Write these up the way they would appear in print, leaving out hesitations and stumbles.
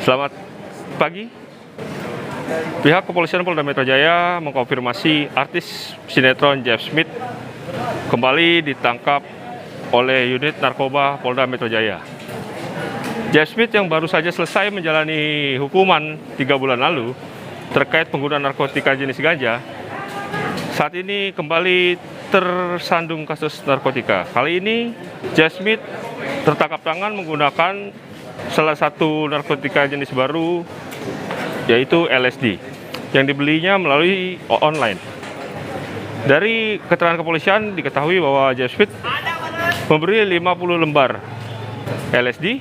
Selamat pagi. Pihak kepolisian Polda Metro Jaya mengkonfirmasi artis sinetron Jeff Smith kembali ditangkap oleh unit narkoba Polda Metro Jaya. Jeff Smith yang baru saja selesai menjalani hukuman 3 bulan lalu terkait penggunaan narkotika jenis ganja, saat ini kembali tersandung kasus narkotika. Kali ini Jeff Smith tertangkap tangan menggunakan salah satu narkotika jenis baru, yaitu LSD, yang dibelinya melalui online. Dari keterangan kepolisian diketahui bahwa Jeff Smith memberi 50 lembar LSD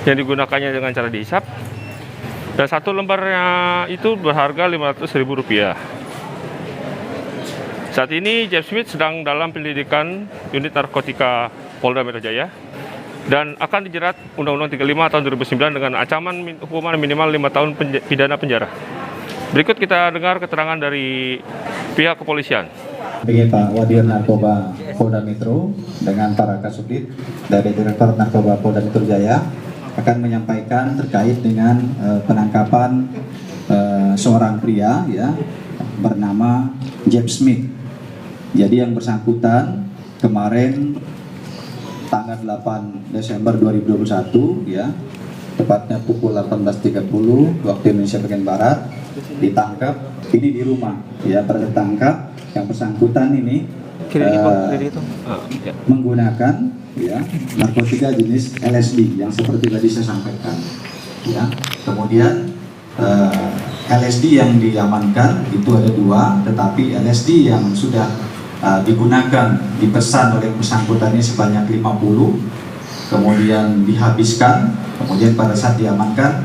yang digunakannya dengan cara dihisap, dan satu lembarnya itu berharga Rp500.000. Saat ini Jeff Smith sedang dalam penyelidikan unit narkotika Polda Metro Jaya dan akan dijerat Undang-Undang 35 tahun 2009 dengan ancaman hukuman minimal 5 tahun pidana penjara. Berikut kita dengar keterangan dari pihak kepolisian. Begini Pak Wadir Narkoba Polda Metro dengan para Kasubdit dari Direktorat Narkoba Polda Metro Jaya akan menyampaikan terkait dengan penangkapan seorang pria ya bernama Jeff Smith. Jadi yang bersangkutan kemarin tanggal 8 Desember 2021 ya, tepatnya pukul 18.30 waktu Indonesia bagian Barat ditangkap ini di rumah ya. Tertangkap yang bersangkutan ini menggunakan ya narkotika jenis LSD yang seperti tadi saya sampaikan ya. Kemudian LSD yang diamankan itu ada 2, tetapi LSD yang sudah digunakan, dipesan oleh bersangkutannya sebanyak 50, kemudian dihabiskan, kemudian pada saat diamankan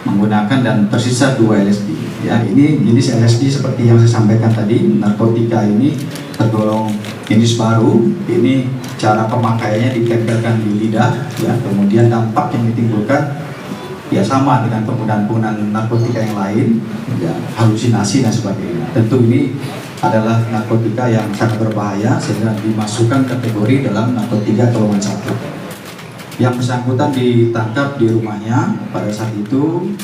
menggunakan dan tersisa 2 LSD ya. Ini jenis LSD seperti yang saya sampaikan tadi, narkotika ini tergolong jenis baru. Ini cara pemakaiannya ditempelkan di lidah ya, kemudian dampak yang ditimbulkan ya sama dengan penggunaan narkotika yang lain ya, halusinasi dan sebagainya. Tentu ini adalah narkotika yang sangat berbahaya sehingga dimasukkan kategori dalam narkotika golongan 1. Yang bersangkutan ditangkap di rumahnya pada saat itu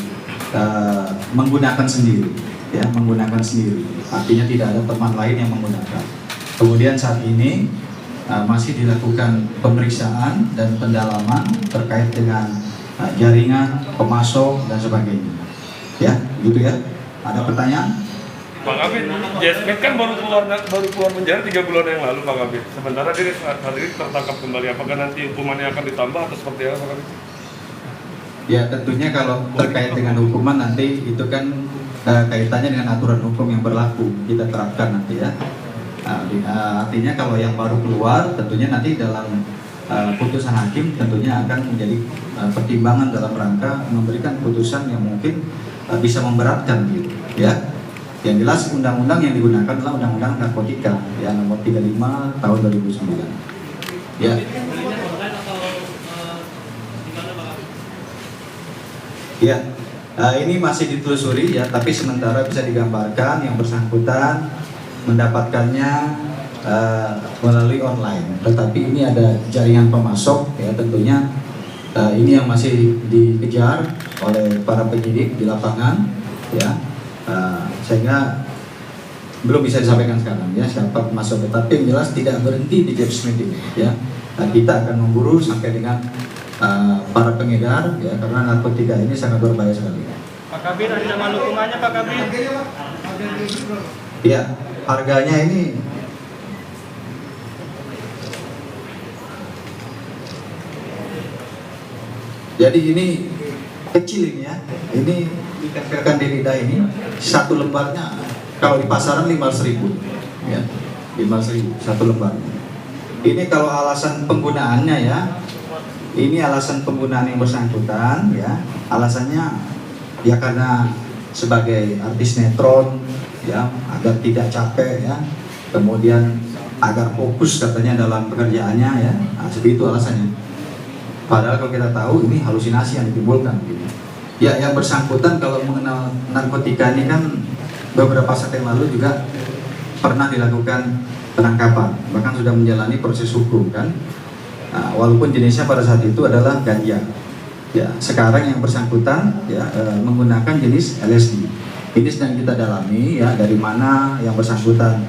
menggunakan sendiri ya, menggunakan sendiri, artinya tidak ada teman lain yang menggunakan. Kemudian saat ini masih dilakukan pemeriksaan dan pendalaman terkait dengan jaringan pemasok dan sebagainya ya, gitu ya. Ada pertanyaan? Pak Kabit, Jeff Smith kan baru keluar penjara 3 bulan yang lalu, Pak Kabit. Sementara dia saat ini tertangkap kembali. Apakah nanti hukumannya akan ditambah atau seperti apa, Pak Kabit? Ya tentunya kalau terkait dengan hukuman nanti itu kan kaitannya dengan aturan hukum yang berlaku kita terapkan nanti ya. Artinya kalau yang baru keluar tentunya nanti dalam putusan hakim tentunya akan menjadi pertimbangan dalam rangka memberikan putusan yang mungkin bisa memberatkan gitu ya. Yang jelas undang-undang yang digunakan adalah undang-undang narkotika ya, nomor 35 tahun 2009 ya. Ya, ini masih ditelusuri ya, tapi sementara bisa digambarkan yang bersangkutan mendapatkannya melalui online, tetapi ini ada jaringan pemasok ya, tentunya ini yang masih dikejar oleh para penyidik di lapangan ya. Sehingga belum bisa disampaikan sekarang ya siapa pemasok, tetapi yang jelas tidak berhenti di Jeff Smith ini ya. Kita akan memburu sampai dengan para pengedar ya, karena narkotika ini sangat berbahaya sekali. Pak Kabir, ancaman hukumannya Pak Kabir? Ya, harganya ini jadi ini kecil ini ya, ini ditempelkan di lidah ini, satu lembarnya kalau di pasaran 500.000 ya, 500.000 satu lembarnya. Ini kalau alasan penggunaannya ya, ini alasan penggunaan yang bersangkutan ya, alasannya ya karena sebagai artis sinetron ya, agar tidak capek ya, kemudian agar fokus katanya dalam pekerjaannya ya, seperti itu alasannya. Padahal kalau kita tahu ini halusinasi yang ditimbulkan gitu. Ya, yang bersangkutan kalau mengenal narkotika ini kan beberapa saat yang lalu juga pernah dilakukan penangkapan, bahkan sudah menjalani proses hukum kan. Walaupun jenisnya pada saat itu adalah ganja. Ya, sekarang yang bersangkutan ya menggunakan jenis LSD. Ini sedang kita dalami ya, dari mana yang bersangkutan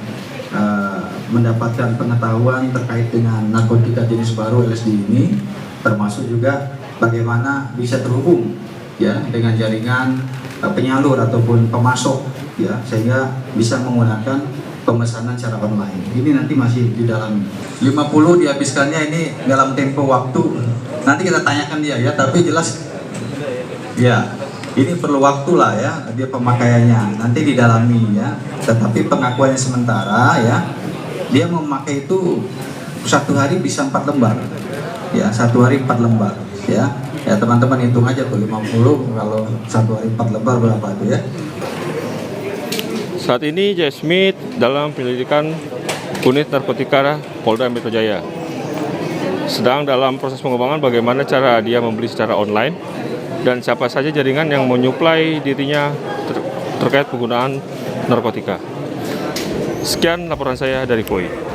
mendapatkan pengetahuan terkait dengan narkotika jenis baru LSD ini, termasuk juga bagaimana bisa terhubung ya dengan jaringan penyalur ataupun pemasok ya, sehingga bisa menggunakan pemesanan secara online. Ini nanti masih didalami. 50 dihabiskannya ini dalam tempo waktu, nanti kita tanyakan dia ya, tapi jelas ya ini perlu waktu lah ya, dia pemakaiannya nanti didalami ya. Tetapi pengakuannya sementara ya, dia memakai itu satu hari bisa 4 lembar ya, satu hari 4 lembar ya. Ya teman-teman hitung aja tuh 50 kalau satu hari 4 lembar berapa tuh ya. Saat ini J. Smith dalam penyelidikan unit narkotika Polda Metro Jaya. Sedang dalam proses pengembangan bagaimana cara dia membeli secara online dan siapa saja jaringan yang menyuplai dirinya terkait penggunaan narkotika. Sekian laporan saya dari KOI.